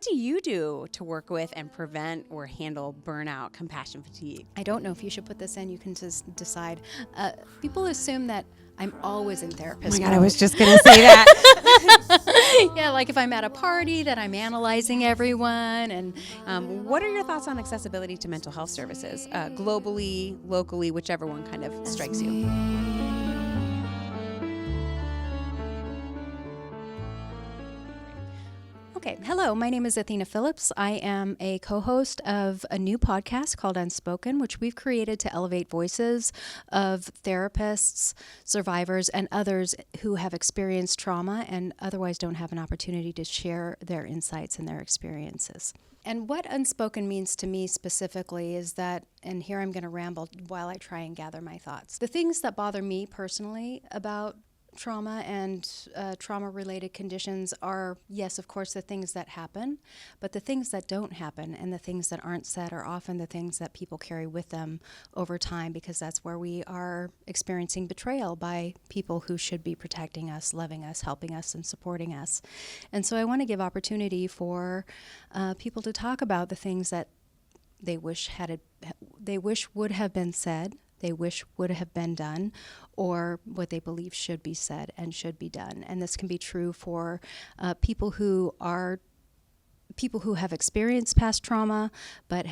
do you do to work with and prevent or handle burnout, compassion fatigue? I don't know if you should put this in. You can just decide. People assume that I'm always in therapist mode. I was just going to say that. Yeah, like if I'm at a party, that I'm analyzing everyone. And what are your thoughts on accessibility to mental health services, globally, locally, whichever one kind of strikes you? Okay, hello, my name is Athena Phillips. I am a co-host of a new podcast called Unspoken, which we've created to elevate voices of therapists, survivors, and others who have experienced trauma and otherwise don't have an opportunity to share their insights and their experiences. And what Unspoken means to me specifically is that, and here I'm going to ramble while I try and gather my thoughts, the things that bother me personally about trauma and trauma-related conditions are, yes, of course, the things that happen, but the things that don't happen and the things that aren't said are often the things that people carry with them over time, because that's where we are experiencing betrayal by people who should be protecting us, loving us, helping us, and supporting us. And so I want to give opportunity for people to talk about the things that they wish would have been said, they wish would have been done, or what they believe should be said and should be done. And this can be true for people who have experienced past trauma, but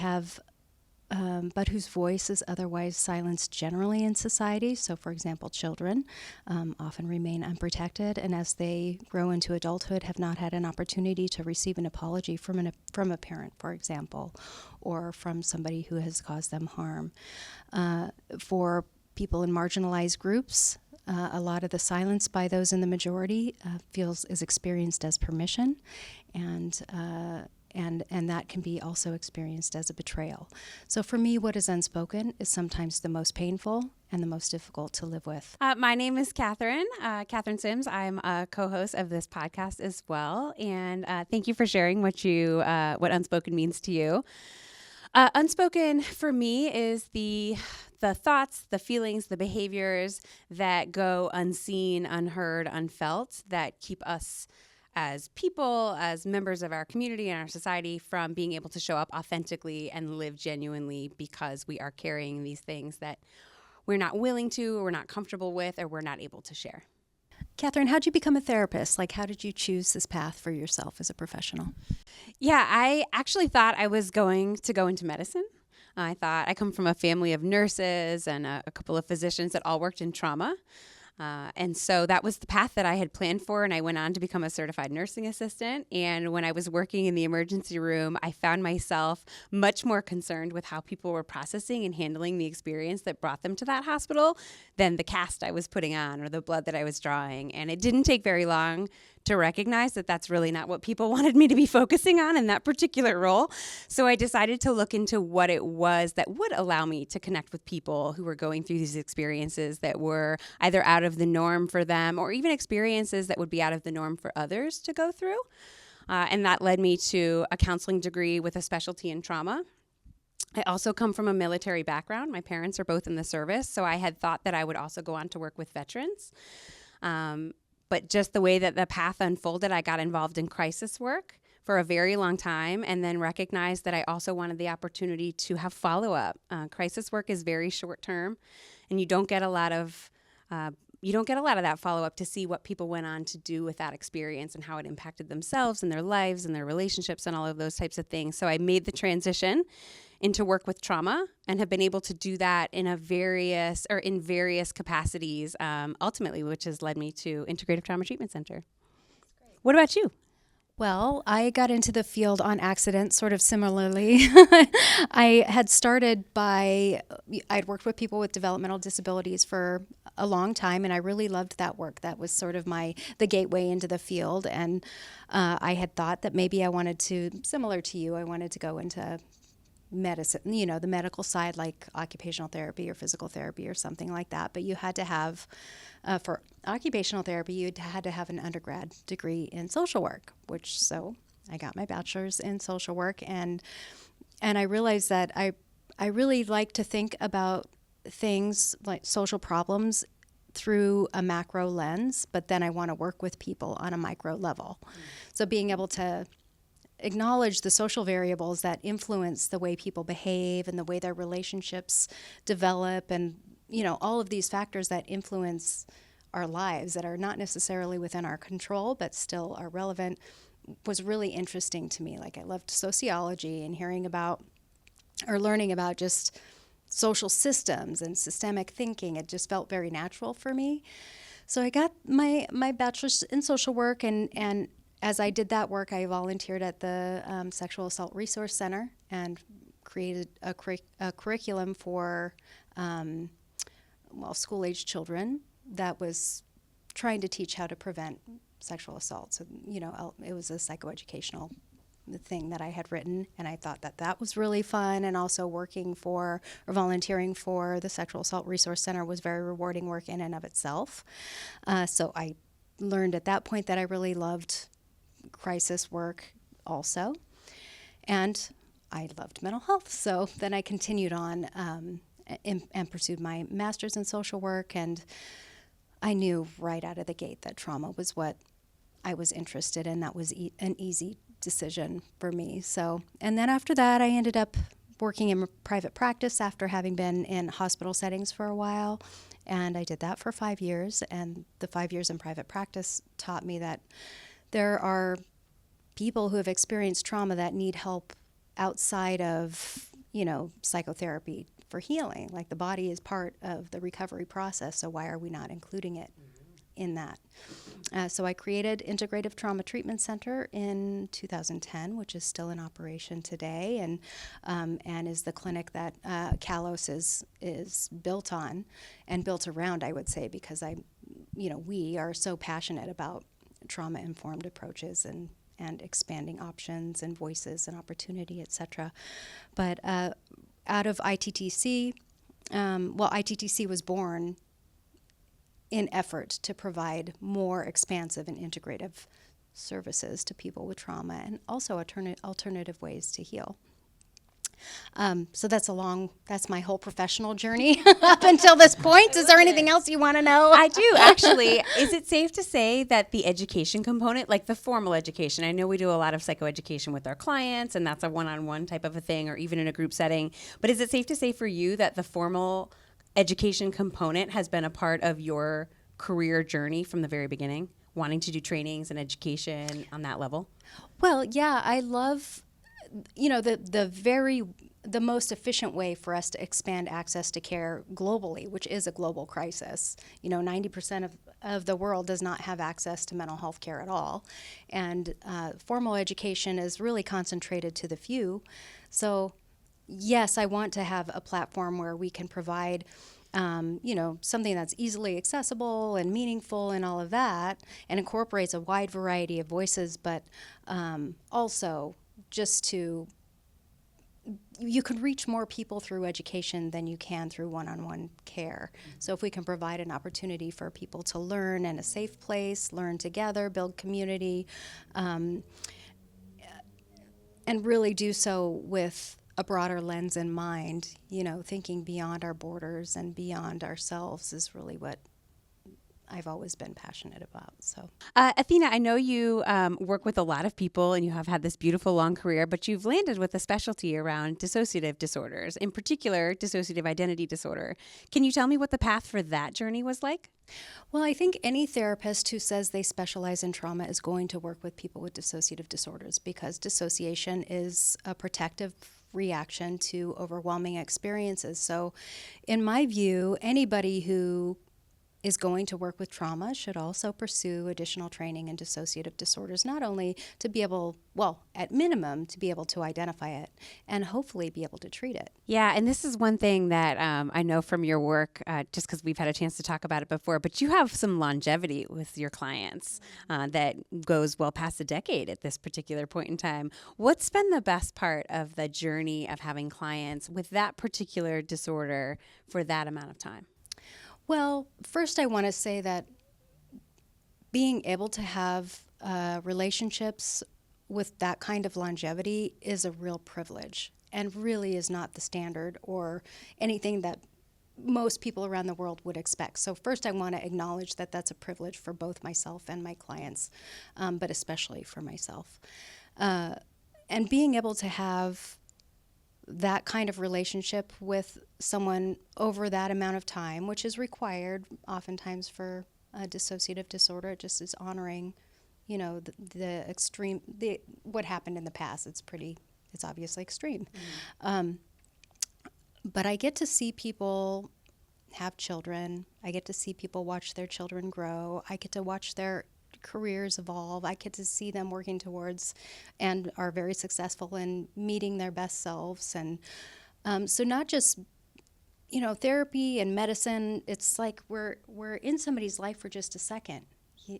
whose voice is otherwise silenced generally in society. So, for example, children often remain unprotected, and as they grow into adulthood, have not had an opportunity to receive an apology from a parent, for example, or from somebody who has caused them harm. For people in marginalized groups, a lot of the silence by those in the majority is experienced as permission, and that can be also experienced as a betrayal. So for me, what is unspoken is sometimes the most painful and the most difficult to live with. My name is Catherine Sims. I'm a co-host of this podcast as well. And thank you for sharing what Unspoken means to you. Unspoken for me is the thoughts, the feelings, the behaviors that go unseen, unheard, unfelt, that keep us as people, as members of our community and our society, from being able to show up authentically and live genuinely because we are carrying these things that we're not willing to, or we're not comfortable with, or we're not able to share. Catherine, how'd you become a therapist? Like, how did you choose this path for yourself as a professional? Yeah, I actually thought I was going to go into medicine. I come from a family of nurses and a couple of physicians that all worked in trauma. And so that was the path that I had planned for, and I went on to become a certified nursing assistant. And when I was working in the emergency room, I found myself much more concerned with how people were processing and handling the experience that brought them to that hospital than the cast I was putting on or the blood that I was drawing. And it didn't take very long to recognize that that's really not what people wanted me to be focusing on in that particular role. So I decided to look into what it was that would allow me to connect with people who were going through these experiences that were either out of the norm for them, or even experiences that would be out of the norm for others to go through. And that led me to a counseling degree with a specialty in trauma. I also come from a military background. My parents are both in the service, so I had thought that I would also go on to work with veterans. But just the way that the path unfolded, I got involved in crisis work for a very long time, and then recognized that I also wanted the opportunity to have follow-up. Crisis work is very short-term, and you don't get a lot of that follow-up to see what people went on to do with that experience and how it impacted themselves and their lives and their relationships and all of those types of things. So I made the transition into work with trauma and have been able to do that in various capacities, ultimately, which has led me to Integrative Trauma Treatment Center. What about you? Well, I got into the field on accident, sort of similarly. I had started I'd worked with people with developmental disabilities for a long time, and I really loved that work. That was sort of the gateway into the field. And I had thought that maybe I wanted to, similar to you, I wanted to go into medicine, the medical side, like occupational therapy or physical therapy or something like that. But you had to have, for occupational therapy, you had to have an undergrad degree in social work, so I got my bachelor's in social work. And I realized that I really like to think about things like social problems through a macro lens, but then I want to work with people on a micro level. So being able to acknowledge the social variables that influence the way people behave and the way their relationships develop, and all of these factors that influence our lives that are not necessarily within our control but still are relevant, was really interesting to me. Like, I loved sociology and hearing about or learning about just social systems and systemic thinking. It just felt very natural for me. So I got my bachelor's in social work, and as I did that work, I volunteered at the Sexual Assault Resource Center and created a curriculum for school-age children that was trying to teach how to prevent sexual assault. So, it was a psychoeducational thing that I had written, and I thought that was really fun. And also working for or volunteering for the Sexual Assault Resource Center was very rewarding work in and of itself. So I learned at that point that I really loved crisis work also. And I loved mental health. So then I continued on and pursued my master's in social work, and I knew right out of the gate that trauma was what I was interested in. That was an easy decision for me. So, and then after that, I ended up working in private practice after having been in hospital settings for a while. And I did that for 5 years. And the 5 years in private practice taught me that there are people who have experienced trauma that need help outside of, psychotherapy for healing. Like, the body is part of the recovery process, so why are we not including it in that? So I created Integrative Trauma Treatment Center in 2010, which is still in operation today, and is the clinic that Kalos is built on and built around, I would say, because we are so passionate about trauma-informed approaches and expanding options and voices and opportunity, et cetera. But out of ITTC, ITTC was born in effort to provide more expansive and integrative services to people with trauma, and also alternative ways to heal. So that's my whole professional journey up until this point. Is there anything else you want to know? I do, actually. Is it safe to say that the education component, like the formal education, I know we do a lot of psychoeducation with our clients, and that's a one-on-one type of a thing, or even in a group setting, but is it safe to say for you that the formal education component has been a part of your career journey from the very beginning, wanting to do trainings and education on that level? Well, yeah, I love, the most efficient way for us to expand access to care globally, which is a global crisis. 90% of the world does not have access to mental health care at all. And formal education is really concentrated to the few. So yes, I want to have a platform where we can provide, something that's easily accessible and meaningful and all of that, and incorporates a wide variety of voices, but also just you can reach more people through education than you can through one-on-one care. So if we can provide an opportunity for people to learn in a safe place, learn together, build community, and really do so with a broader lens in mind, thinking beyond our borders and beyond ourselves is really what I've always been passionate about. So, Athena, I know you work with a lot of people and you have had this beautiful long career, but you've landed with a specialty around dissociative disorders, in particular, dissociative identity disorder. Can you tell me what the path for that journey was like? Well, I think any therapist who says they specialize in trauma is going to work with people with dissociative disorders, because dissociation is a protective reaction to overwhelming experiences. So, in my view, anybody who is going to work with trauma should also pursue additional training in dissociative disorders, not only to be able, at minimum, to be able to identify it and hopefully be able to treat it. Yeah, and this is one thing that I know from your work, just because we've had a chance to talk about it before, but you have some longevity with your clients that goes well past a decade at this particular point in time. What's been the best part of the journey of having clients with that particular disorder for that amount of time? Well, first I want to say that being able to have relationships with that kind of longevity is a real privilege, and really is not the standard or anything that most people around the world would expect. So first I want to acknowledge that that's a privilege for both myself and my clients, but especially for myself. and being able to have that kind of relationship with someone over that amount of time, which is required oftentimes for a dissociative disorder, it just is honoring, the extreme, what happened in the past. It's obviously extreme. But I get to see people have children. I get to see people watch their children grow. I get to watch their careers evolve. I get to see them working towards and are very successful in meeting their best selves. And so not just, therapy and medicine, it's like we're in somebody's life for just a second.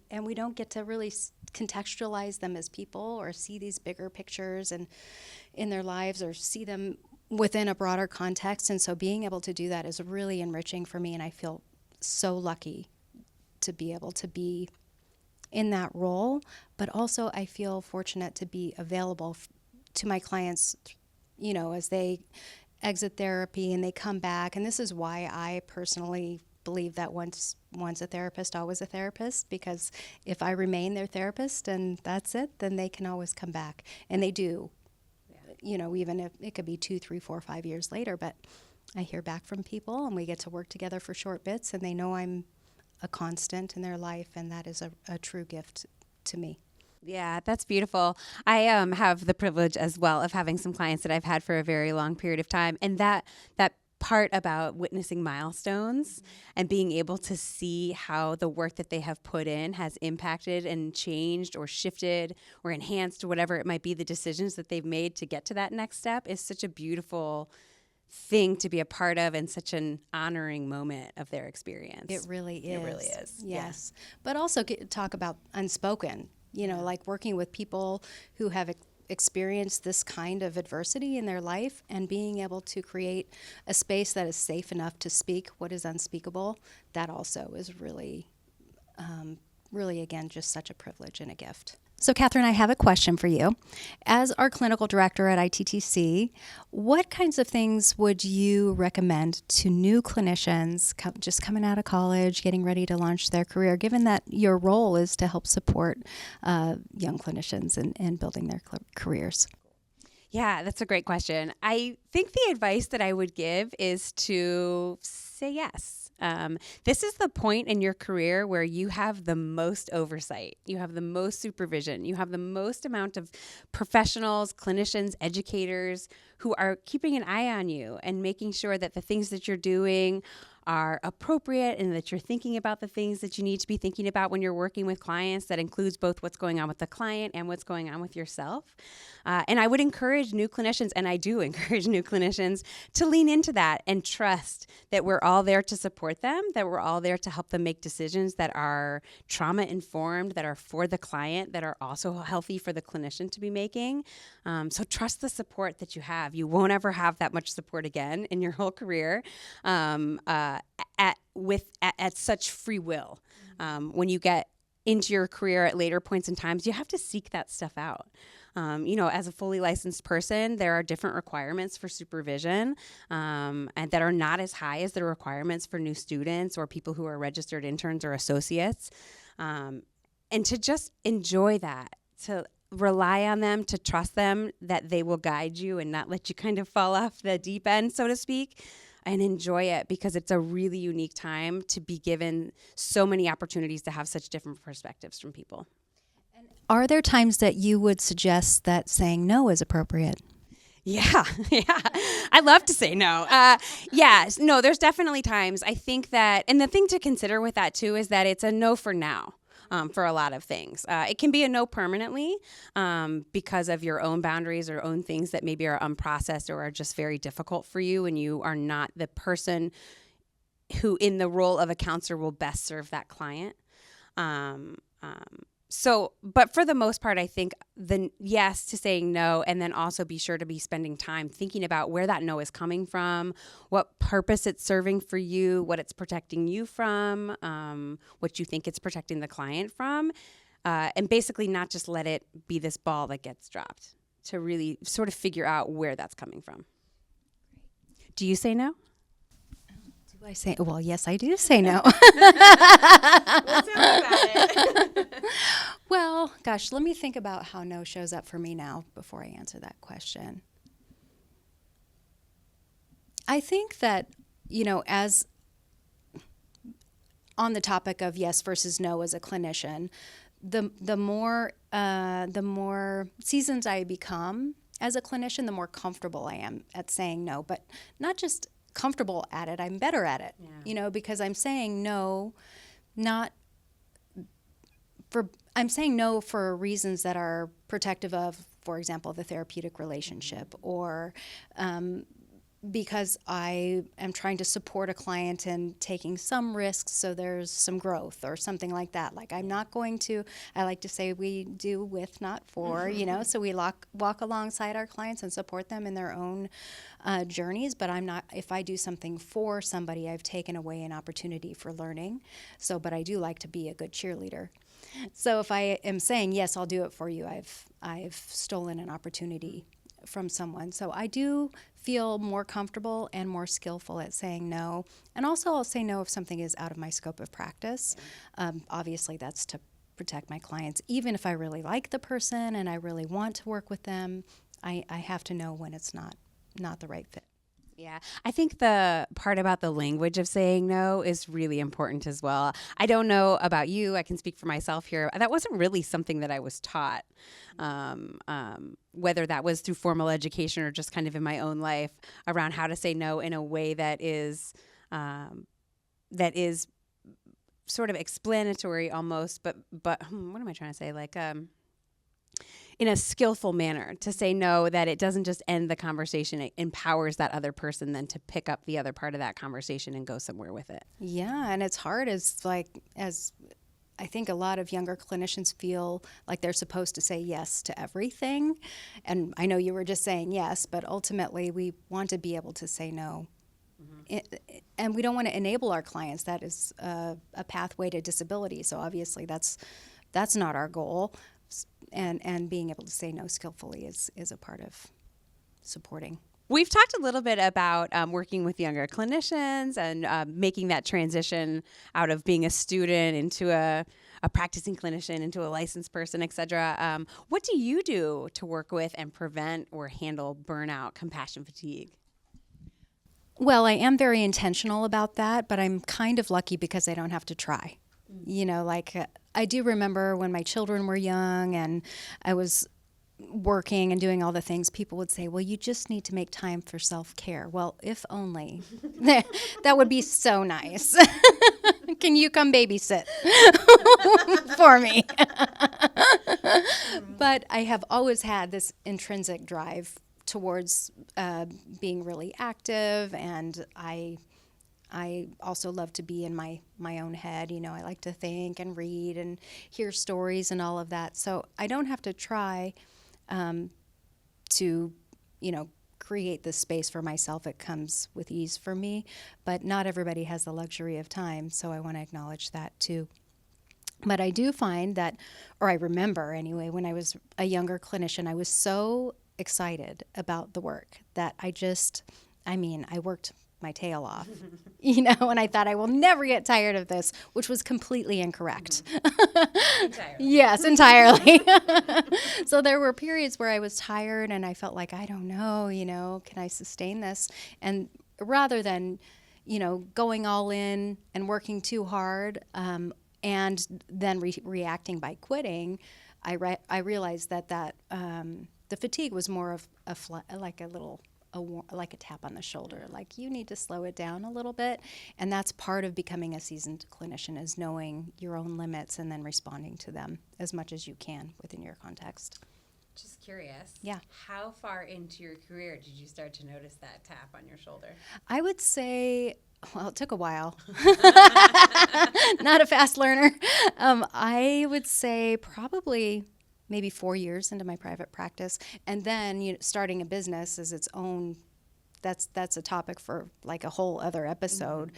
And we don't get to really contextualize them as people or see these bigger pictures and in their lives or see them within a broader context. And so being able to do that is really enriching for me. And I feel so lucky to be able to be in that role. But also I feel fortunate to be available to my clients, as they exit therapy and they come back. And this is why I personally believe that once a therapist, always a therapist, because if I remain their therapist and that's it, then they can always come back. And they do, even if it could be 2, 3, 4, 5 years later, but I hear back from people and we get to work together for short bits and they know I'm a constant in their life, and that is a true gift to me. Yeah, that's beautiful. I have the privilege as well of having some clients that I've had for a very long period of time, and that part about witnessing milestones and being able to see how the work that they have put in has impacted and changed or shifted or enhanced or whatever it might be, the decisions that they've made to get to that next step is such a beautiful thing to be a part of and such an honoring moment of their experience. It really is. It really is. Yes. Yeah. But also talk about Unspoken, like working with people who have experienced this kind of adversity in their life and being able to create a space that is safe enough to speak what is unspeakable. That also is really, again, just such a privilege and a gift. So, Catherine, I have a question for you. As our clinical director at ITTC, what kinds of things would you recommend to new clinicians just coming out of college, getting ready to launch their career, given that your role is to help support young clinicians in building their careers? Yeah, that's a great question. I think the advice that I would give is to say yes. This is the point in your career where you have the most oversight, you have the most supervision, you have the most amount of professionals, clinicians, educators who are keeping an eye on you and making sure that the things that you're doing are appropriate and that you're thinking about the things that you need to be thinking about when you're working with clients. That includes both what's going on with the client and what's going on with yourself. And I would encourage new clinicians, and I do encourage new clinicians, to lean into that and trust that we're all there to support them, that we're all there to help them make decisions that are trauma-informed, that are for the client, that are also healthy for the clinician to be making. So trust the support that you have. You won't ever have that much support again in your whole career. At such free will. When you get into your career at later points in times, you have to seek that stuff out. As a fully licensed person, there are different requirements for supervision and that are not as high as the requirements for new students or people who are registered interns or associates. And to just enjoy that, to rely on them, to trust them that they will guide you and not let you kind of fall off the deep end, so to speak. And enjoy it, because it's a really unique time to be given so many opportunities to have such different perspectives from people. And are there times that you would suggest that saying no is appropriate? Yeah. I love to say no. No, there's definitely times. I think that, and the thing to consider with that too is that it's a no for now. For a lot of things. It can be a no permanently because of your own boundaries or own things that maybe are unprocessed or are just very difficult for you, and you are not the person who in the role of a counselor will best serve that client. But for the most part, I think the yes to saying no, and then also be sure to be spending time thinking about where that no is coming from, what purpose it's serving for you, what it's protecting you from, what you think it's protecting the client from, and basically not just let it be this ball that gets dropped, to really sort of figure out where that's coming from. Do you say no? Do I say? Well, yes, I do say no. Well, tell me about it. Well, gosh, let me think about how no shows up for me now before I answer that question. I think that, as on the topic of yes versus no as a clinician, the more seasoned I become as a clinician, the more comfortable I am at saying no. But not just comfortable at it, I'm better at it. Yeah. Because I'm saying no, I'm saying no for reasons that are protective of, for example, the therapeutic relationship, or because I am trying to support a client and taking some risks so there's some growth or something like that. Like I'm not going to, I like to say we do with, not for, so we walk alongside our clients and support them in their own journeys, but I'm not, if I do something for somebody, I've taken away an opportunity for learning. But I do like to be a good cheerleader. So if I am saying, yes, I'll do it for you, I've stolen an opportunity from someone. So I do feel more comfortable and more skillful at saying no. And also I'll say no if something is out of my scope of practice. Obviously that's to protect my clients. Even if I really like the person and I really want to work with them, I have to know when it's not the right fit. Yeah, I think the part about the language of saying no is really important as well. I don't know about you. I can speak for myself here. That wasn't really something that I was taught, whether that was through formal education or just kind of in my own life, around how to say no in a way that is sort of explanatory almost, but what am I trying to say? Like in a skillful manner, to say no, that it doesn't just end the conversation. It empowers that other person then to pick up the other part of that conversation and go somewhere with it. Yeah, and it's hard as I think a lot of younger clinicians feel like they're supposed to say yes to everything. And I know you were just saying yes, but ultimately we want to be able to say no. And we don't want to enable our clients. That is a pathway to disability. So obviously that's not our goal. And being able to say no skillfully is a part of supporting. We've talked a little bit about working with younger clinicians and making that transition out of being a student into a practicing clinician, into a licensed person, et cetera. What do you do to work with and prevent or handle burnout, compassion fatigue? Well, I am very intentional about that, but I'm kind of lucky because I don't have to try. I do remember when my children were young and I was working and doing all the things, people would say, well, you just need to make time for self-care. Well, if only. That would be so nice. Can you come babysit for me? But I have always had this intrinsic drive towards being really active, and I also love to be in my own head. I like to think and read and hear stories and all of that. So I don't have to try to, create this space for myself. It comes with ease for me, but not everybody has the luxury of time. So I want to acknowledge that too. But I do find that, or I remember anyway, when I was a younger clinician, I was so excited about the work that I worked my tail off, and I thought I will never get tired of this, which was completely incorrect. Entirely. Yes, entirely. So there were periods where I was tired and I felt like, I don't know, can I sustain this? And rather than, going all in and working too hard and then reacting by quitting, I realized that the fatigue was more of like a tap on the shoulder, like you need to slow it down a little bit. And that's part of becoming a seasoned clinician, is knowing your own limits and then responding to them as much as you can within your context. Just curious. Yeah. How far into your career did you start to notice that tap on your shoulder? I would say, well, it took a while. Not a fast learner. I would say probably maybe 4 years into my private practice. And then starting a business is its own, that's a topic for like a whole other episode,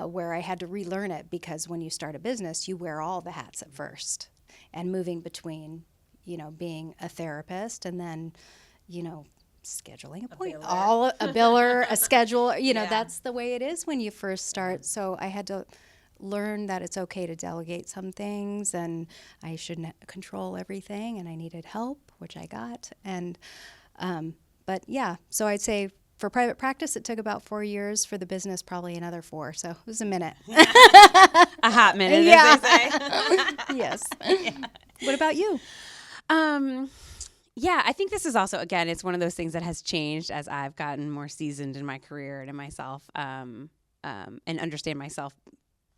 where I had to relearn it, because when you start a business, you wear all the hats at first, and moving between, being a therapist and then, scheduling a biller, a schedule, that's the way it is when you first start. So I had to learn that it's okay to delegate some things, and I shouldn't control everything, and I needed help, which I got. And, but yeah, so I'd say for private practice, it took about 4 years. For the business, probably another 4. So it was a minute. A hot minute, as they say. Yes. Yeah. What about you? Yeah, I think this is also, again, it's one of those things that has changed as I've gotten more seasoned in my career and in myself, and understand myself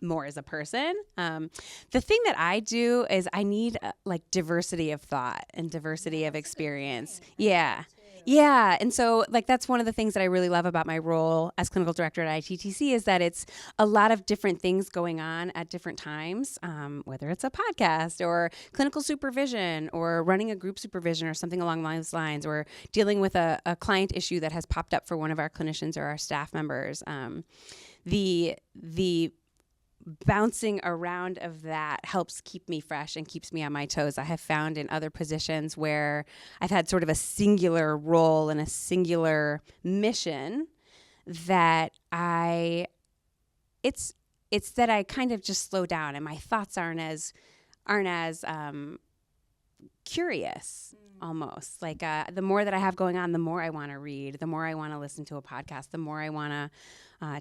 more as a person. The thing that I do is I need like diversity of thought and diversity of experience. Yeah. Yeah. And so like that's one of the things that I really love about my role as clinical director at ITTC is that it's a lot of different things going on at different times, whether it's a podcast or clinical supervision or running a group supervision or something along those lines, or dealing with a client issue that has popped up for one of our clinicians or our staff members. The bouncing around of that helps keep me fresh and keeps me on my toes. I have found in other positions where I've had sort of a singular role and a singular mission that it's that I kind of just slow down and my thoughts aren't as curious almost. Like the more that I have going on, the more I want to read, the more I want to listen to a podcast, the more I want to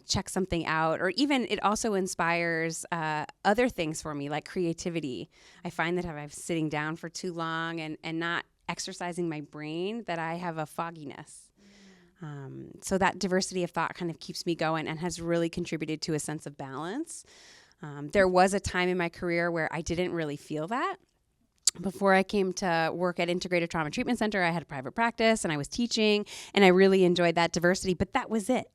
check something out, or even it also inspires other things for me, like creativity. I find that if I'm sitting down for too long and not exercising my brain, that I have a fogginess. So that diversity of thought kind of keeps me going and has really contributed to a sense of balance. There was a time in my career where I didn't really feel that. Before I came to work at Integrated Trauma Treatment Center, I had a private practice and I was teaching, and I really enjoyed that diversity, but that was it.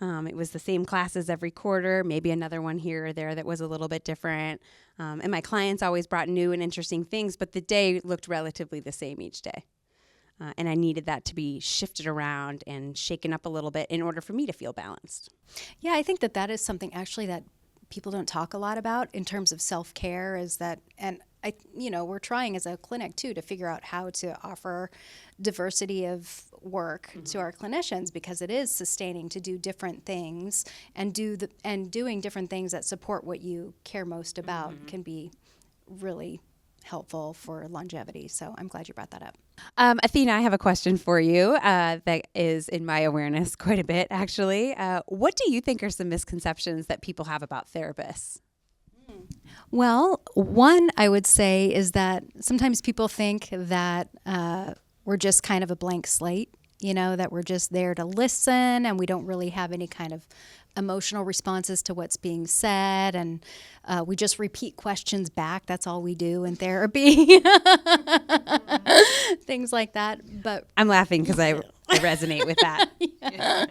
It was the same classes every quarter, maybe another one here or there that was a little bit different. And my clients always brought new and interesting things, but the day looked relatively the same each day. And I needed that to be shifted around and shaken up a little bit in order for me to feel balanced. Yeah, I think that is something actually that people don't talk a lot about in terms of self-care, is that, and we're trying as a clinic too to figure out how to offer diversity of work to our clinicians, because it is sustaining to do different things and doing different things that support what you care most about can be really helpful for longevity. So I'm glad you brought that up. Athena, I have a question for you that is in my awareness quite a bit, actually. What do you think are some misconceptions that people have about therapists? Well, one I would say is that sometimes people think that we're just kind of a blank slate, that we're just there to listen and we don't really have any kind of emotional responses to what's being said, and we just repeat questions back. That's all we do in therapy. Things like that. But I'm laughing because I resonate with that. Yeah.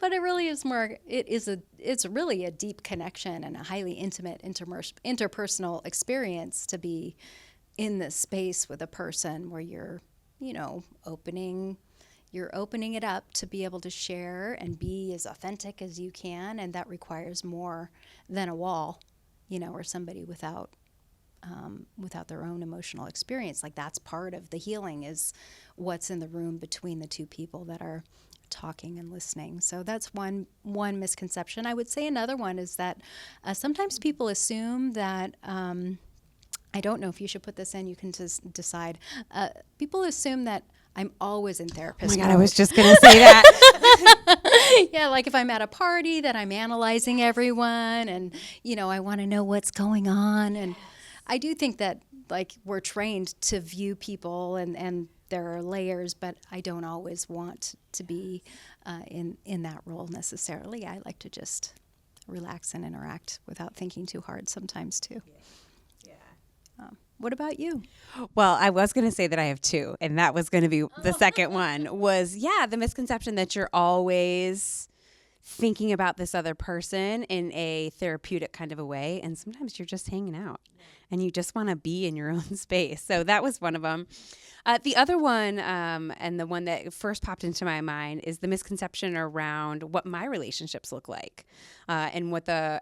But it really is more, it's really a deep connection and a highly intimate interpersonal experience to be in this space with a person where you're opening it up to be able to share and be as authentic as you can, and that requires more than a wall, or somebody without their own emotional experience. Like, that's part of the healing, is what's in the room between the two people that are talking and listening. So that's one misconception. I would say another one is that sometimes people assume that I don't know if you should put this in, you can just decide. People assume that I'm always in therapist mode. Oh my God, mode. I was just going to say that. Yeah, like if I'm at a party, that I'm analyzing everyone and, I want to know what's going on. And I do think that, like, we're trained to view people and there are layers, but I don't always want to be in that role necessarily. I like to just relax and interact without thinking too hard sometimes too. What about you? Well, I was going to say that I have two, and that was going to be the second one was, the misconception that you're always thinking about this other person in a therapeutic kind of a way, and sometimes you're just hanging out. and you just want to be in your own space. So that was one of them. The other one, and the one that first popped into my mind, is the misconception around what my relationships look like, and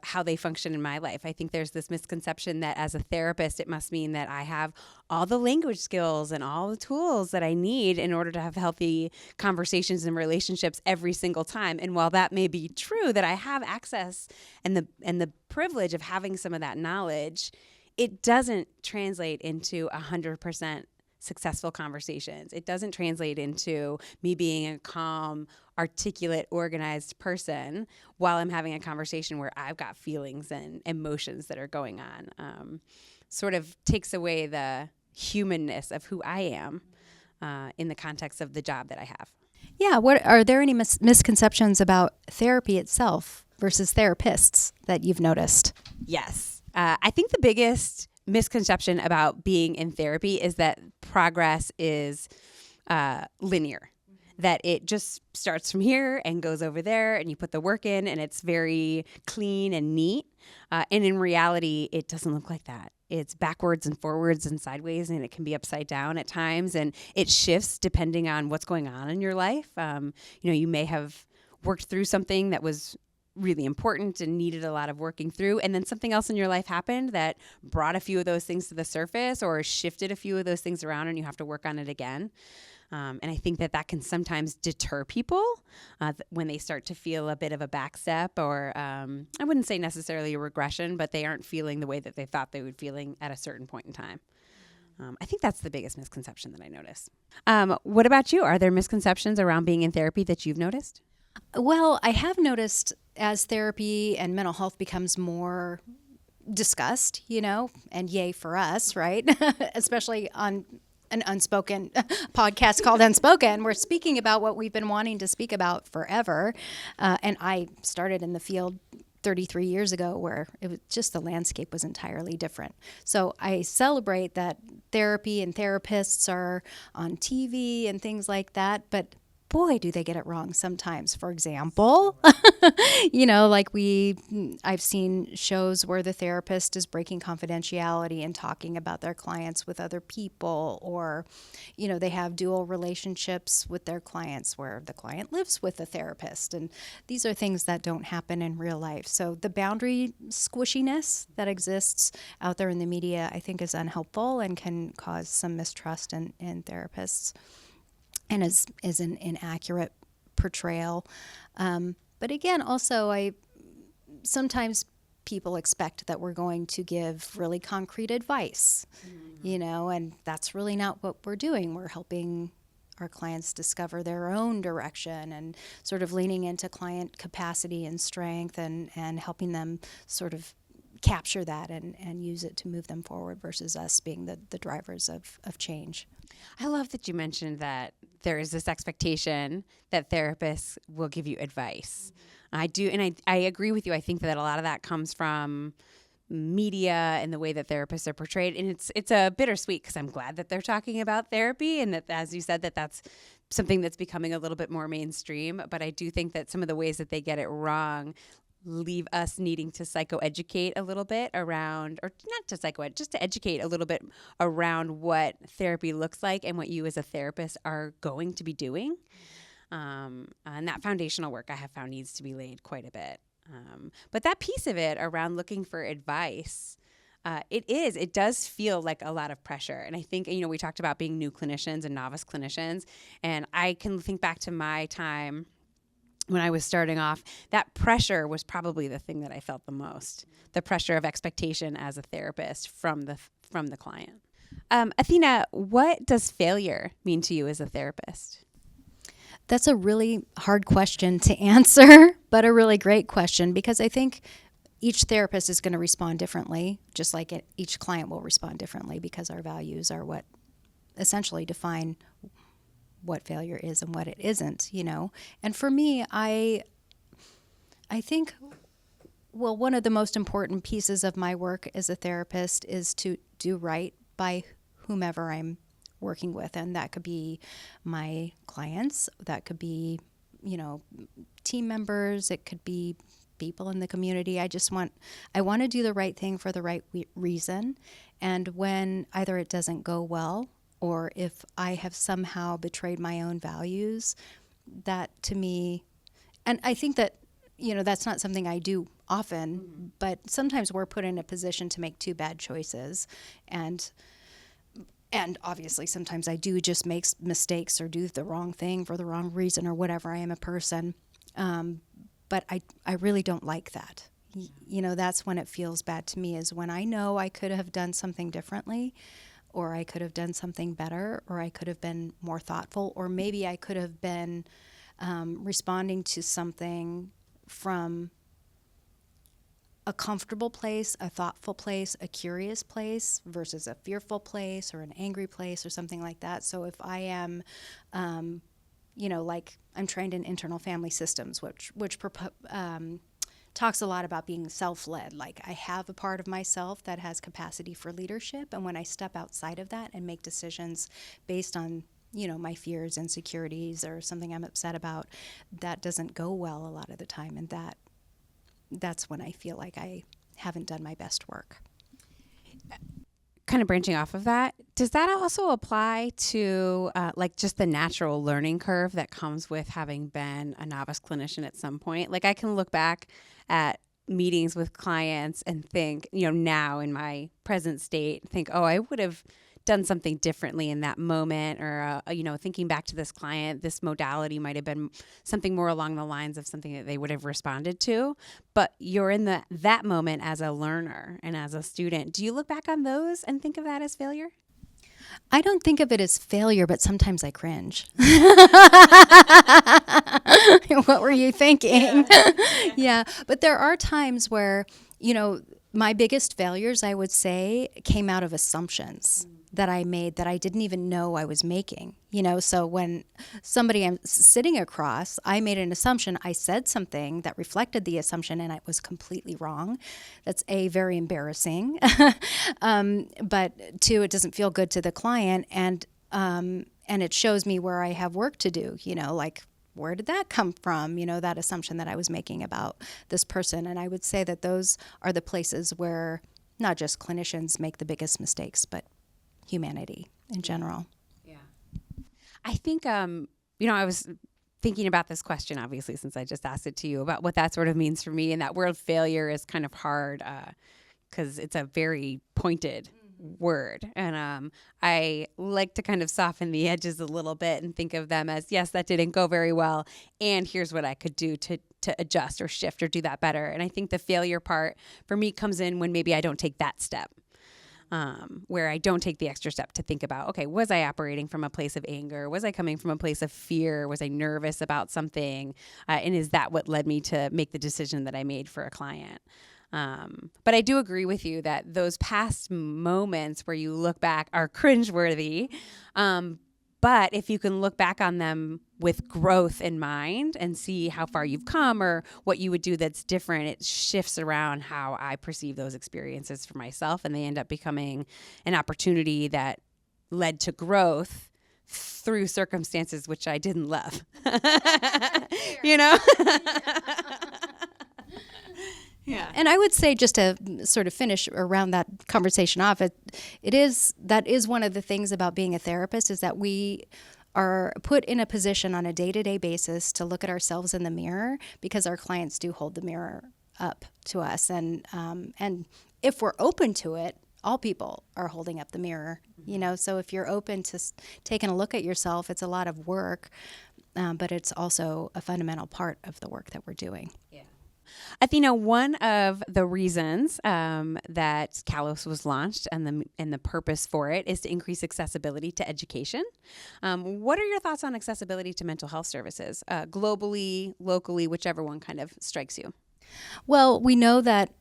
how they function in my life. I think there's this misconception that as a therapist, it must mean that I have all the language skills and all the tools that I need in order to have healthy conversations and relationships every single time. And while that may be true, that I have access and the privilege of having some of that knowledge, it doesn't translate into 100% successful conversations. It doesn't translate into me being a calm, articulate, organized person while I'm having a conversation where I've got feelings and emotions that are going on. Sort of takes away the humanness of who I am in the context of the job that I have. Yeah. What are there any misconceptions about therapy itself versus therapists that you've noticed? Yes. I think the biggest misconception about being in therapy is that progress is linear, that it just starts from here and goes over there and you put the work in and it's very clean and neat. And in reality, it doesn't look like that. It's backwards and forwards and sideways, and it can be upside down at times, and it shifts depending on what's going on in your life. You may have worked through something that was really important and needed a lot of working through, and then something else in your life happened that brought a few of those things to the surface or shifted a few of those things around, and you have to work on it again. And I think that can sometimes deter people when they start to feel a bit of a backstep, or I wouldn't say necessarily a regression, but they aren't feeling the way that they thought they would feeling at a certain point in time. I think that's the biggest misconception that I notice. What about you? Are there misconceptions around being in therapy that you've noticed? Well, I have noticed as therapy and mental health becomes more discussed, and yay for us, right? Especially on an Unspoken podcast called Unspoken. We're speaking about what we've been wanting to speak about forever. And I started in the field 33 years ago where it was just the landscape was entirely different. So I celebrate that therapy and therapists are on TV and things like that, but boy, do they get it wrong sometimes. For example, I've seen shows where the therapist is breaking confidentiality and talking about their clients with other people, or, they have dual relationships with their clients where the client lives with the therapist. And these are things that don't happen in real life. So the boundary squishiness that exists out there in the media, I think, is unhelpful and can cause some mistrust in therapists, and is an inaccurate portrayal. But again, also, sometimes people expect that we're going to give really concrete advice, and that's really not what we're doing. We're helping our clients discover their own direction and sort of leaning into client capacity and strength and helping them sort of capture that and use it to move them forward versus us being the drivers of change. I love that you mentioned that there is this expectation that therapists will give you advice. I do, and I agree with you. I think that a lot of that comes from media and the way that therapists are portrayed, and it's a bittersweet because I'm glad that they're talking about therapy and that, as you said, that's something that's becoming a little bit more mainstream. But I do think that some of the ways that they get it wrong leave us needing to psychoeducate a little bit around, or not to psychoeducate, just to educate a little bit around what therapy looks like and what you as a therapist are going to be doing. And that foundational work I have found needs to be laid quite a bit. But that piece of it around looking for advice, it does feel like a lot of pressure. And I think, we talked about being new clinicians and novice clinicians, and I can think back to my time when I was starting off. That pressure was probably the thing that I felt the most, the pressure of expectation as a therapist from the client. Athena, what does failure mean to you as a therapist? That's a really hard question to answer, but a really great question, because I think each therapist is going to respond differently, just like each client will respond differently, because our values are what essentially define what failure is and what it isn't, And for me, I think, one of the most important pieces of my work as a therapist is to do right by whomever I'm working with. And that could be my clients, that could be, team members, it could be people in the community. I want to do the right thing for the right reason. And when either it doesn't go well, or if I have somehow betrayed my own values, that to me, and I think that, that's not something I do often, but sometimes we're put in a position to make two bad choices. And obviously sometimes I do just make mistakes or do the wrong thing for the wrong reason or whatever. I am a person. But I really don't like that. That's when it feels bad to me, is when I know I could have done something differently, or I could have done something better, or I could have been more thoughtful, or maybe I could have been responding to something from a comfortable place, a thoughtful place, a curious place versus a fearful place or an angry place or something like that. So if I am, like I'm trained in internal family systems, which talks a lot about being self-led. Like I have a part of myself that has capacity for leadership, and when I step outside of that and make decisions based on my fears, insecurities, or something I'm upset about, that doesn't go well a lot of the time, and that's when I feel like I haven't done my best work. Kind of branching off of that, does that also apply to like just the natural learning curve that comes with having been a novice clinician at some point? Like I can look back at meetings with clients and think, now in my present state, think, oh, I would have done something differently in that moment, or thinking back to this client, this modality might have been something more along the lines of something that they would have responded to. But you're in that moment as a learner and as a student. Do you look back on those and think of that as failure? I don't think of it as failure, but sometimes I cringe. What were you thinking? Yeah. But there are times where, my biggest failures, I would say, came out of assumptions that I made that I didn't even know I was making. So when somebody I'm sitting across, I made an assumption. I said something that reflected the assumption, and it was completely wrong. That's very embarrassing. But two, it doesn't feel good to the client, and it shows me where I have work to do. Like, where did that come from? That assumption that I was making about this person. And I would say that those are the places where not just clinicians make the biggest mistakes, but humanity in general. Yeah. I think, I was thinking about this question, obviously, since I just asked it to you, about what that sort of means for me. And that word failure is kind of hard because it's a very pointed word. And I like to kind of soften the edges a little bit and think of them as, yes, that didn't go very well, and here's what I could do to adjust or shift or do that better. And I think the failure part for me comes in when maybe I don't take that step. Where I don't take the extra step to think about, okay, was I operating from a place of anger? Was I coming from a place of fear? Was I nervous about something? And is that what led me to make the decision that I made for a client? But I do agree with you that those past moments where you look back are cringeworthy. But if you can look back on them with growth in mind and see how far you've come or what you would do that's different, it shifts around how I perceive those experiences for myself, and they end up becoming an opportunity that led to growth through circumstances which I didn't love. Yeah. And I would say, just to sort of finish around that conversation off, that is one of the things about being a therapist, is that we are put in a position on a day-to-day basis to look at ourselves in the mirror, because our clients do hold the mirror up to us. And if we're open to it, all people are holding up the mirror, so if you're open to taking a look at yourself, it's a lot of work, but it's also a fundamental part of the work that we're doing. Yeah. Athena, one of the reasons that Kalos was launched and the purpose for it is to increase accessibility to education. What are your thoughts on accessibility to mental health services, globally, locally, whichever one kind of strikes you? Well, we know that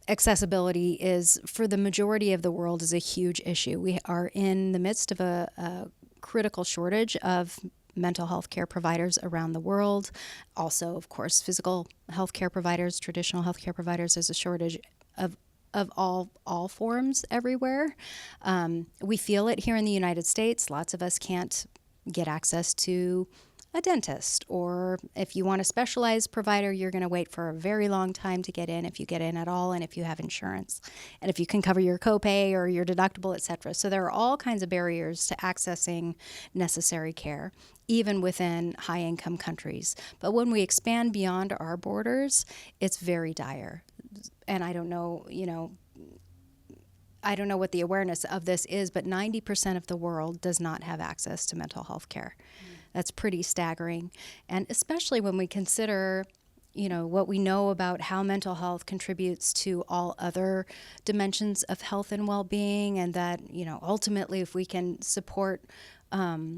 accessibility is, for the majority of the world, is a huge issue. We are in the midst of a critical shortage of mental health care providers around the world. Also, of course, physical health care providers, traditional health care providers. There's a shortage of all forms everywhere. We feel it here in the United States. Lots of us can't get access to a dentist. Or if you want a specialized provider, you're going to wait for a very long time to get in, if you get in at all, and if you have insurance, and if you can cover your copay or your deductible, etc. So there are all kinds of barriers to accessing necessary care, even within high-income countries. But when we expand beyond our borders, it's very dire. And I don't know, I don't know what the awareness of this is, but 90% of the world does not have access to mental health care. That's pretty staggering. And especially when we consider, what we know about how mental health contributes to all other dimensions of health and well-being, and that, ultimately if we can support our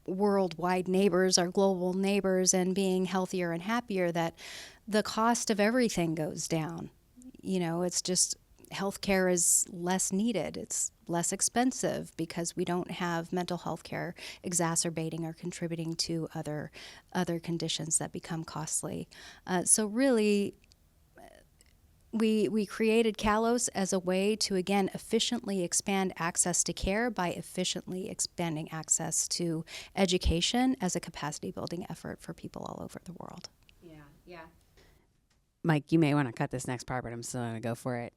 worldwide neighbors, our global neighbors, and being healthier and happier, that the cost of everything goes down. It's just healthcare is less needed. It's less expensive because we don't have mental health care exacerbating or contributing to other conditions that become costly. So really, we created Kalos as a way to, again, efficiently expand access to care by efficiently expanding access to education as a capacity building effort for people all over the world. Yeah. Mike, you may want to cut this next part, but I'm still going to go for it.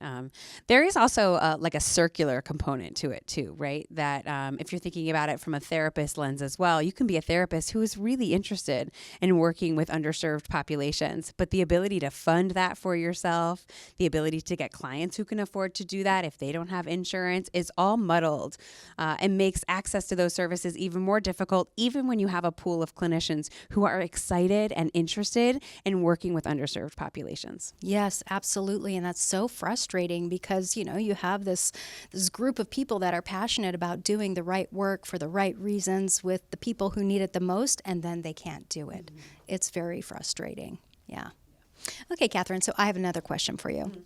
There is also like a circular component to it too, right? That if you're thinking about it from a therapist lens as well, you can be a therapist who is really interested in working with underserved populations, but the ability to fund that for yourself, the ability to get clients who can afford to do that if they don't have insurance, is all muddled and makes access to those services even more difficult, even when you have a pool of clinicians who are excited and interested in working with underserved populations. Yes, absolutely. And that's so frustrating because, you have this group of people that are passionate about doing the right work for the right reasons with the people who need it the most, and then they can't do it. Mm-hmm. It's very frustrating. Yeah. Okay, Catherine, so I have another question for you. Mm-hmm.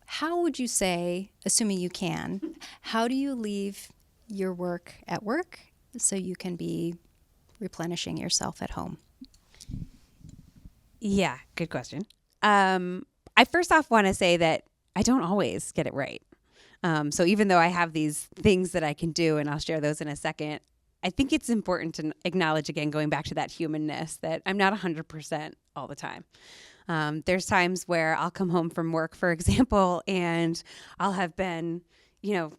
How would you say, assuming you can, how do you leave your work at work so you can be replenishing yourself at home? Yeah, good question. I first off want to say that I don't always get it right. So even though I have these things that I can do, and I'll share those in a second, I think it's important to acknowledge, again, going back to that humanness, that I'm not 100% all the time. There's times where I'll come home from work, for example, and I'll have been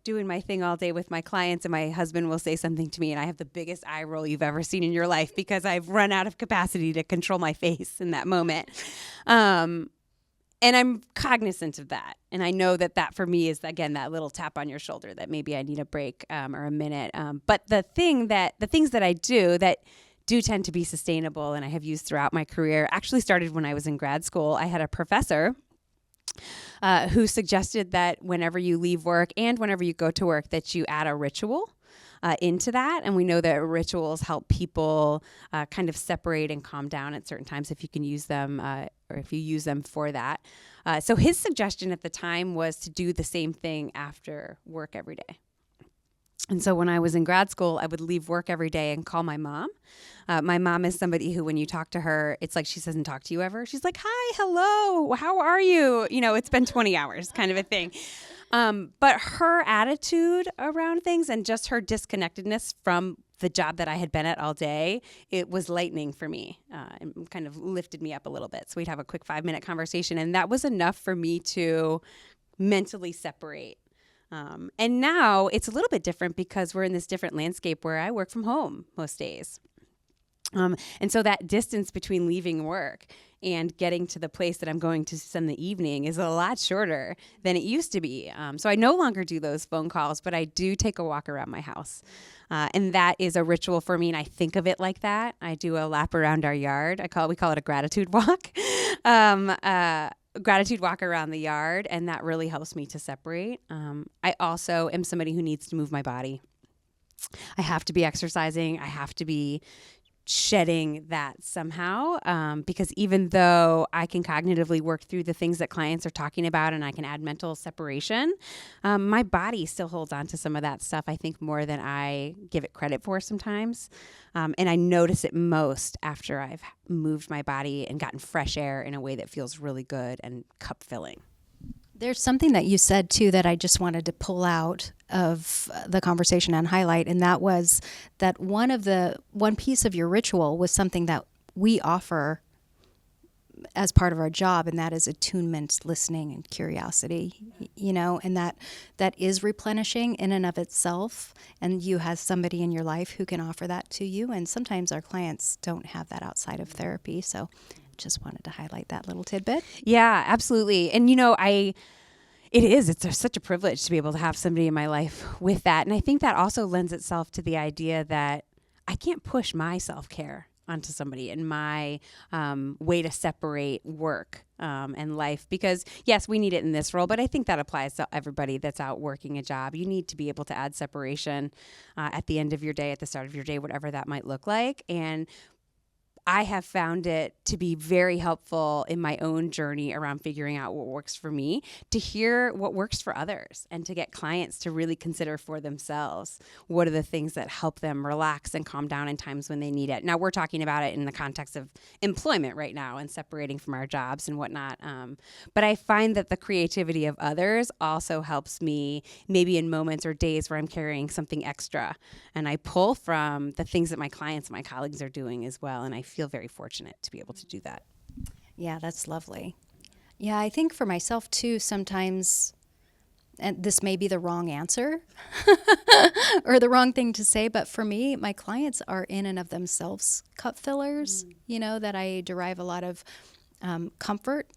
doing my thing all day with my clients, and my husband will say something to me and I have the biggest eye roll you've ever seen in your life because I've run out of capacity to control my face in that moment. And I'm cognizant of that. And I know that for me is, again, that little tap on your shoulder that maybe I need a break or a minute. But the things that I do that do tend to be sustainable and I have used throughout my career actually started when I was in grad school. I had a professor who suggested that whenever you leave work and whenever you go to work, that you add a ritual into that. And we know that rituals help people kind of separate and calm down at certain times if you can use them or if you use them for that. So his suggestion at the time was to do the same thing after work every day. And so when I was in grad school, I would leave work every day and call my mom. My mom is somebody who, when you talk to her, it's like she doesn't talk to you ever. She's like, hi, hello, how are you? It's been 20 hours kind of a thing. But her attitude around things and just her disconnectedness from the job that I had been at all day, it was lightening for me and kind of lifted me up a little bit. So we'd have a quick 5-minute conversation. And that was enough for me to mentally separate. And now it's a little bit different because we're in this different landscape where I work from home most days. And so that distance between leaving work and getting to the place that I'm going to spend the evening is a lot shorter than it used to be. So I no longer do those phone calls, but I do take a walk around my house. And that is a ritual for me, and I think of it like that. I do a lap around our yard. We call it a gratitude walk. Gratitude walk around the yard, and that really helps me to separate. I also am somebody who needs to move my body. I have to be exercising. I have to be shedding that somehow, because even though I can cognitively work through the things that clients are talking about and I can add mental separation, my body still holds on to some of that stuff, I think, more than I give it credit for sometimes. And I notice it most after I've moved my body and gotten fresh air in a way that feels really good and cup filling. There's something that you said too that I just wanted to pull out of the conversation and highlight, and that was that one piece of your ritual was something that we offer as part of our job, and that is attunement, listening, and curiosity, and that is replenishing in and of itself, and you have somebody in your life who can offer that to you, and sometimes our clients don't have that outside of therapy, so just wanted to highlight that little tidbit. Yeah, absolutely. And it's such a privilege to be able to have somebody in my life with that. And I think that also lends itself to the idea that I can't push my self-care onto somebody and my way to separate work and life, because yes, we need it in this role, but I think that applies to everybody that's out working a job. You need to be able to add separation at the end of your day, at the start of your day, whatever that might look like. And I have found it to be very helpful in my own journey around figuring out what works for me, to hear what works for others, and to get clients to really consider for themselves what are the things that help them relax and calm down in times when they need it. Now, we're talking about it in the context of employment right now and separating from our jobs and whatnot. But I find that the creativity of others also helps me maybe in moments or days where I'm carrying something extra. And I pull from the things that my clients and my colleagues are doing as well. And I feel very fortunate to be able to do that. Yeah, that's lovely. Yeah, I think for myself too, sometimes, and this may be the wrong answer or the wrong thing to say, but for me, my clients are in and of themselves cup fillers, that I derive a lot of comfort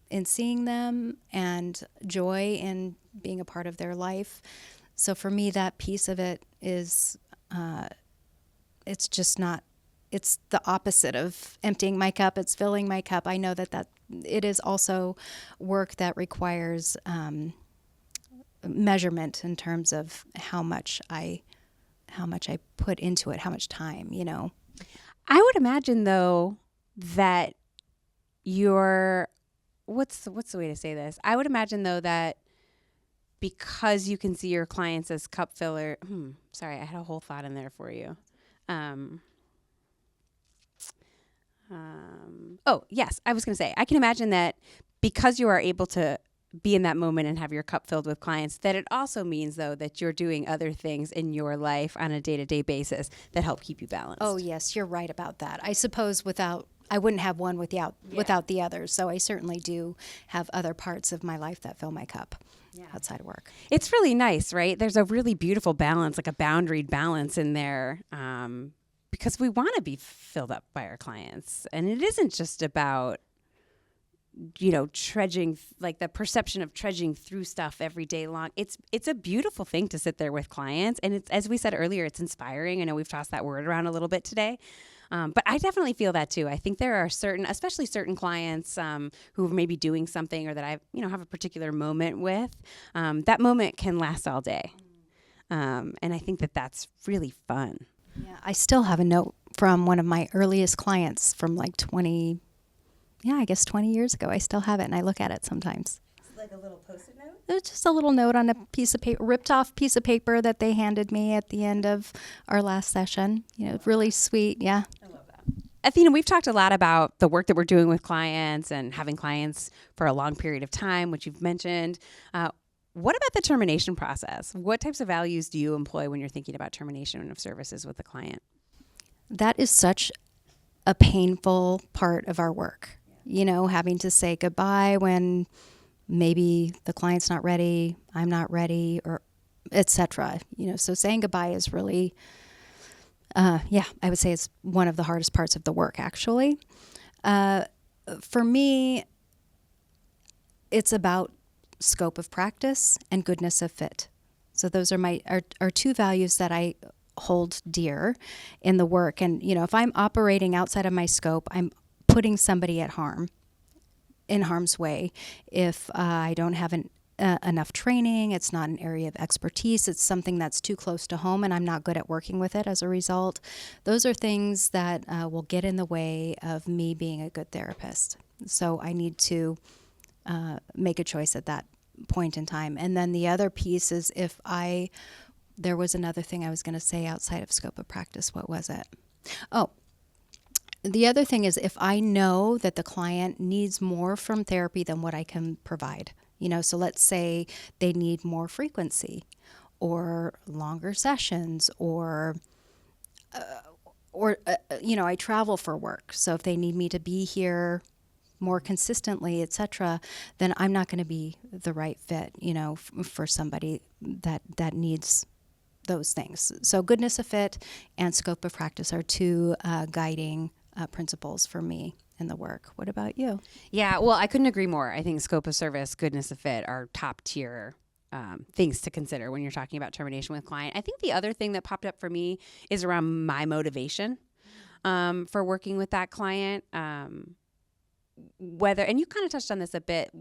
in seeing them and joy in being a part of their life. So for me, that piece of it is, it's the opposite of emptying my cup. It's filling my cup. I know that it is also work that requires measurement in terms of how much I put into it, how much time, I would imagine though that what's the way to say this? I would imagine though that because you can see your clients as cup filler. Sorry, I had a whole thought in there for you. Yes, I was going to say, I can imagine that because you are able to be in that moment and have your cup filled with clients, that it also means, though, that you're doing other things in your life on a day-to-day basis that help keep you balanced. Oh, yes, you're right about that. I suppose I wouldn't have one without the other. So I certainly do have other parts of my life that fill my cup outside of work. It's really nice, right? There's a really beautiful balance, like a boundaried balance in there. Because we want to be filled up by our clients. And it isn't just about, trudging, like the perception of trudging through stuff every day long. It's a beautiful thing to sit there with clients. And it's, as we said earlier, it's inspiring. I know we've tossed that word around a little bit today. But I definitely feel that too. I think there are especially certain clients who are maybe doing something or that I, have a particular moment with. That moment can last all day. And I think that that's really fun. Yeah, I still have a note from one of my earliest clients from like 20 years ago. I still have it, and I look at it sometimes. Is it like a little Post-it note? It's just a little note on a piece of paper, ripped off piece of paper that they handed me at the end of our last session. Really sweet. Yeah. I love that. Athena, we've talked a lot about the work that we're doing with clients and having clients for a long period of time, which you've mentioned. What about the termination process? What types of values do you employ when you're thinking about termination of services with the client? That is such a painful part of our work, having to say goodbye when maybe the client's not ready, I'm not ready, or etc. So saying goodbye is really, I would say it's one of the hardest parts of the work, actually. For me, it's about scope of practice and goodness of fit. So those are two values that I hold dear in the work. And, if I'm operating outside of my scope, I'm putting somebody in harm's way. If I don't have enough training, it's not an area of expertise, it's something that's too close to home and I'm not good at working with it as a result. Those are things that will get in the way of me being a good therapist. So I need to make a choice at that point in time. And then the other piece is there was another thing I was going to say outside of scope of practice. What was it? Oh, the other thing is if I know that the client needs more from therapy than what I can provide. So let's say they need more frequency or longer sessions or I travel for work. So if they need me to be here more consistently, etc., then I'm not going to be the right fit, for somebody that needs those things. So goodness of fit and scope of practice are two guiding principles for me in the work. What about you? Yeah, well, I couldn't agree more. I think scope of service, goodness of fit are top tier things to consider when you're talking about termination with client. I think the other thing that popped up for me is around my motivation for working with that client. Whether, and you kind of touched on this a bit,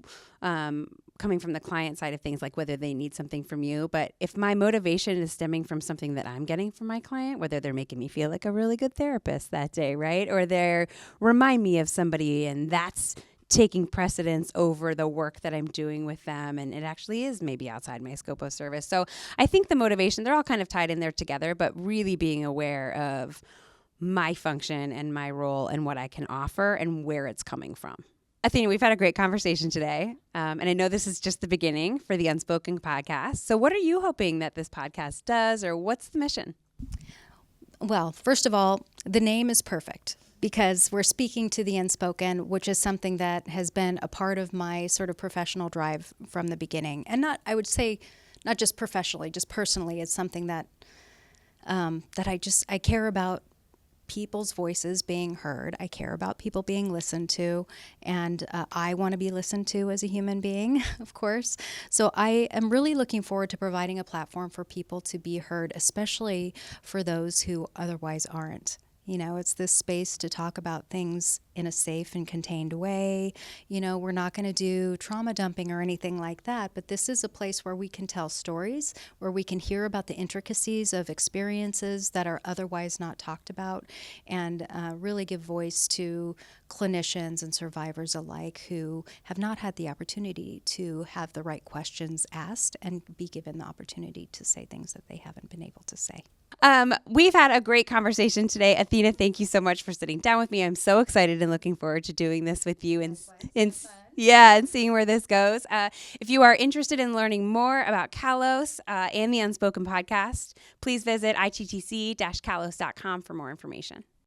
coming from the client side of things, like whether they need something from you. But if my motivation is stemming from something that I'm getting from my client, whether they're making me feel like a really good therapist that day, right? Or they're remind me of somebody and that's taking precedence over the work that I'm doing with them. And it actually is maybe outside my scope of service. So I think the motivation, they're all kind of tied in there together, but really being aware of my function and my role and what I can offer and where it's coming from. Athena, we've had a great conversation today. And I know this is just the beginning for the Unspoken podcast. So what are you hoping that this podcast does, or what's the mission? Well, first of all, the name is perfect because we're speaking to the unspoken, which is something that has been a part of my sort of professional drive from the beginning. And I would say, not just professionally, just personally, it's something that I care about people's voices being heard. I care about people being listened to, and I want to be listened to as a human being, of course. So I am really looking forward to providing a platform for people to be heard, especially for those who otherwise aren't. It's this space to talk about things in a safe and contained way. We're not going to do trauma dumping or anything like that, but this is a place where we can tell stories, where we can hear about the intricacies of experiences that are otherwise not talked about, and really give voice to clinicians and survivors alike who have not had the opportunity to have the right questions asked and be given the opportunity to say things that they haven't been able to say. We've had a great conversation today. Athena, thank you so much for sitting down with me. I'm so excited and looking forward to doing this with you and seeing where this goes. If you are interested in learning more about Kalos and the Unspoken podcast, please visit ittc-kalos.com for more information.